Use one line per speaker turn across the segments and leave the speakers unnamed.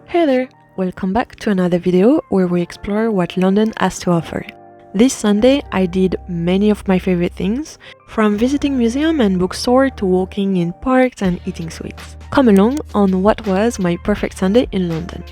Hey there! Welcome back to another video where we explore what London has to offer. This Sunday I did many of my favorite things, from visiting museum and bookstore to walking in parks and eating sweets. Come along on what was my perfect Sunday in London.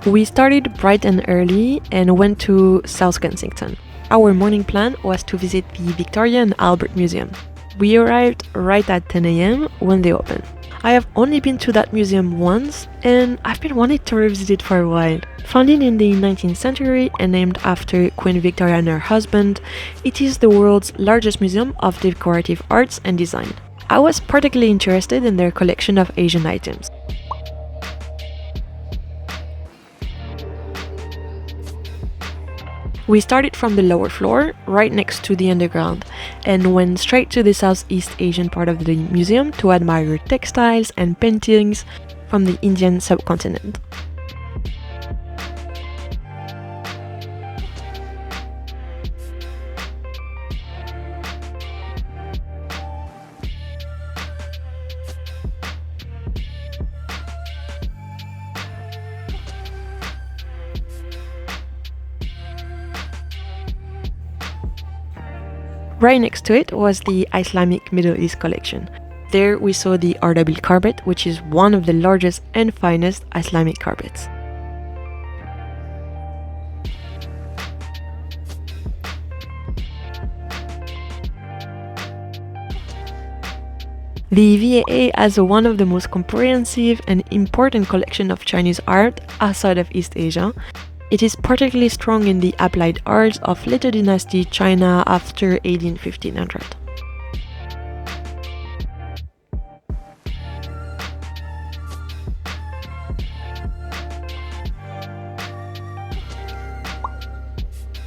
We started bright and early and went to South Kensington. Our morning plan was to visit the Victoria and Albert Museum. We arrived right at 10 AM when they opened. I have only been to that museum once, and I've been wanting to revisit it for a while. Founded in the 19th century and named after Queen Victoria and her husband, it is the world's largest museum of decorative arts and design. I was particularly interested in their collection of Asian items. We started from the lower floor, right next to the underground, and went straight to the Southeast Asian part of the museum to admire textiles and paintings from the Indian subcontinent. Right next to it was the Islamic Middle East collection. There we saw the Ardabil carpet, which is one of the largest and finest Islamic carpets. The VAA has one of the most comprehensive and important collection of Chinese art outside of East Asia. It is particularly strong in the applied arts of later dynasty China after AD 1500.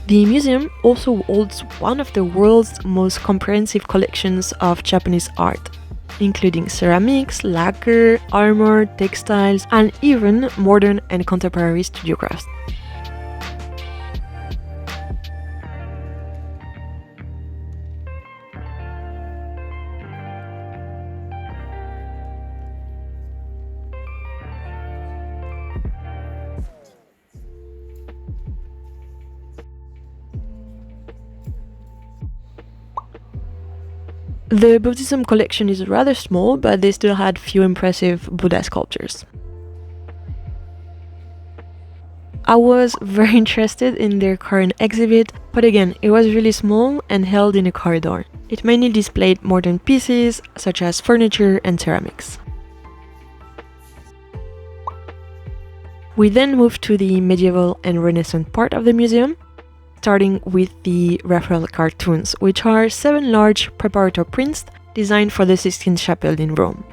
The museum also holds one of the world's most comprehensive collections of Japanese art, including ceramics, lacquer, armor, textiles, and even modern and contemporary studio crafts. The Buddhism collection is rather small, but they still had few impressive Buddha sculptures. I was very interested in their current exhibit, but again, it was really small and held in a corridor. It mainly displayed modern pieces, such as furniture and ceramics. We then moved to the medieval and Renaissance part of the museum, starting with the Raphael cartoons, which are 7 large preparatory prints designed for the Sistine Chapel in Rome.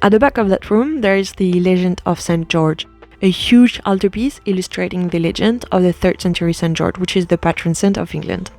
At the back of that room, there is the Legend of St. George, a huge altarpiece illustrating the legend of the 3rd century St. George, which is the patron saint of England.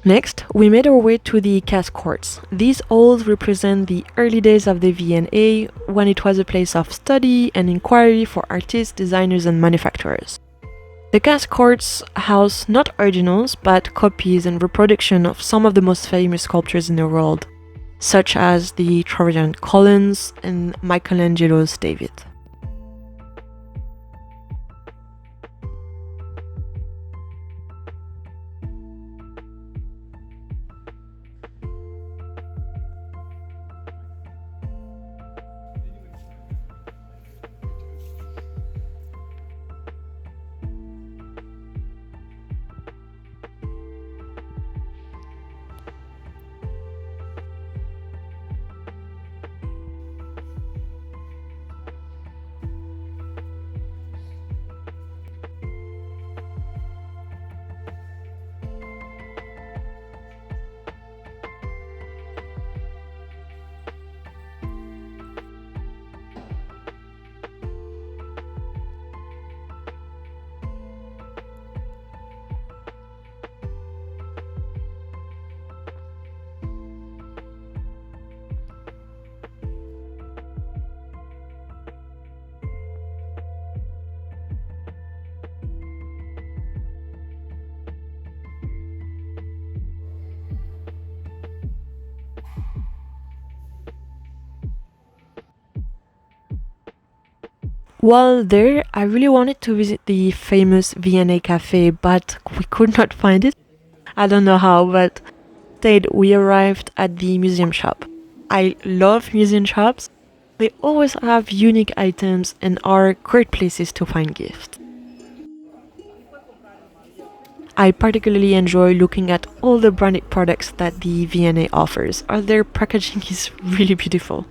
Next, we made our way to the cast courts. These halls represent the early days of the V&A, when it was a place of study and inquiry for artists, designers, and manufacturers. The cast courts house not originals, but copies and reproduction of some of the most famous sculptures in the world, such as the Trajan columns and Michelangelo's David. While there, I really wanted to visit the famous V&A cafe, but we could not find it. I don't know how, but instead we arrived at the museum shop. I love museum shops. They always have unique items and are great places to find gifts. I particularly enjoy looking at all the branded products that the V&A offers, as their packaging is really beautiful.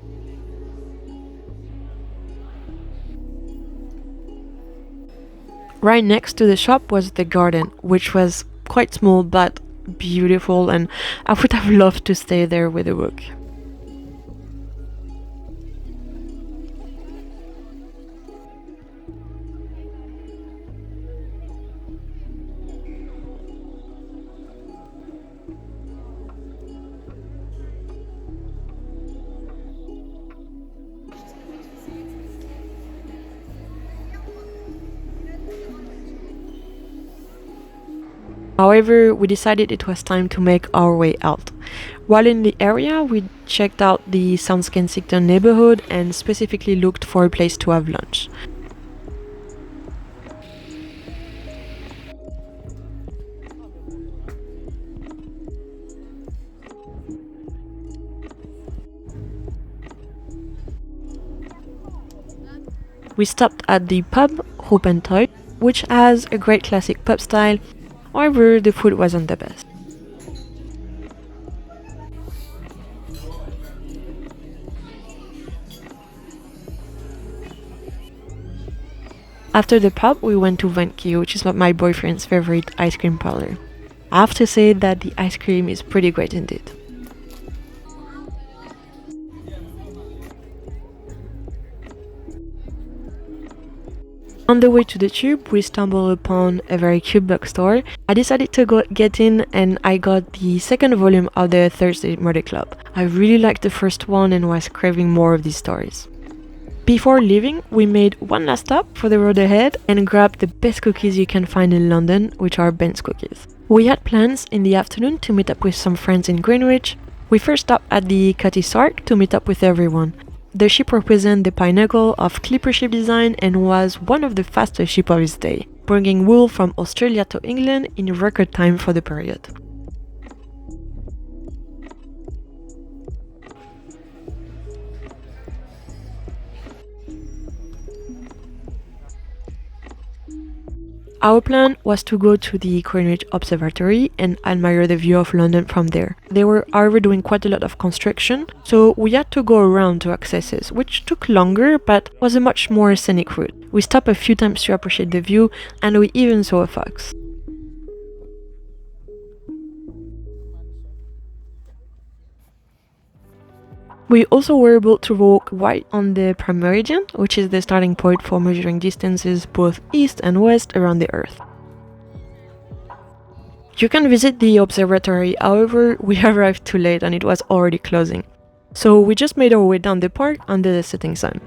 Right next to the shop was the garden, which was quite small but beautiful, and I would have loved to stay there with a book. However, we decided it was time to make our way out. While in the area, we checked out the South Kensington neighborhood and specifically looked for a place to have lunch. We stopped at the pub Hope and Toy, which has a great classic pub style. However, the food wasn't the best. After the pub, we went to Venky, which is my boyfriend's favorite ice cream parlor. I have to say that the ice cream is pretty great indeed. On the way to the tube, we stumbled upon a very cute bookstore. I decided to get in, and I got the second volume of the Thursday Murder Club. I really liked the first one and was craving more of these stories. Before leaving, we made one last stop for the road ahead and grabbed the best cookies you can find in London, which are Ben's cookies. We had plans in the afternoon to meet up with some friends in Greenwich. We first stopped at the XETHROCC to meet up with everyone. The ship represents the pinnacle of clipper ship design and was one of the fastest ships of its day, bringing wool from Australia to England in record time for the period. Our plan was to go to the Greenwich Observatory and admire the view of London from there. They were however doing quite a lot of construction, so we had to go around to access it, which took longer but was a much more scenic route. We stopped a few times to appreciate the view, and we even saw a fox. We also were able to walk right on the Prime Meridian, which is the starting point for measuring distances both east and west around the Earth. You can visit the observatory, however, we arrived too late and it was already closing. So we just made our way down the park under the setting sun.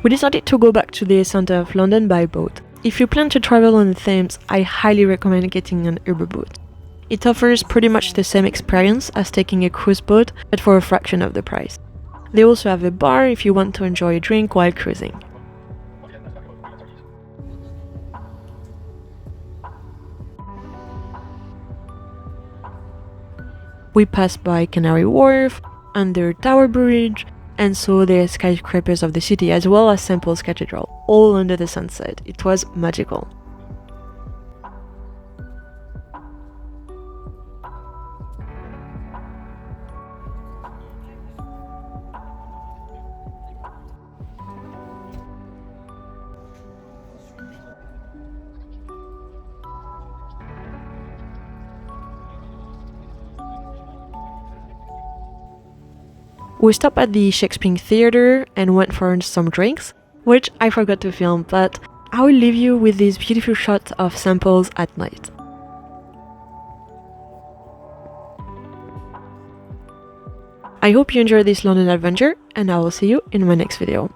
We decided to go back to the centre of London by boat. If you plan to travel on the Thames, I highly recommend getting an UberBoat. It offers pretty much the same experience as taking a cruise boat, but for a fraction of the price. They also have a bar if you want to enjoy a drink while cruising. We passed by Canary Wharf, under Tower Bridge, and saw the skyscrapers of the city as well as St. Paul's Cathedral, all under the sunset. It was magical. We stopped at the Shakespeare Theatre and went for some drinks, which I forgot to film, but I will leave you with these beautiful shots of St. Paul's at night. I hope you enjoyed this London adventure, and I will see you in my next video.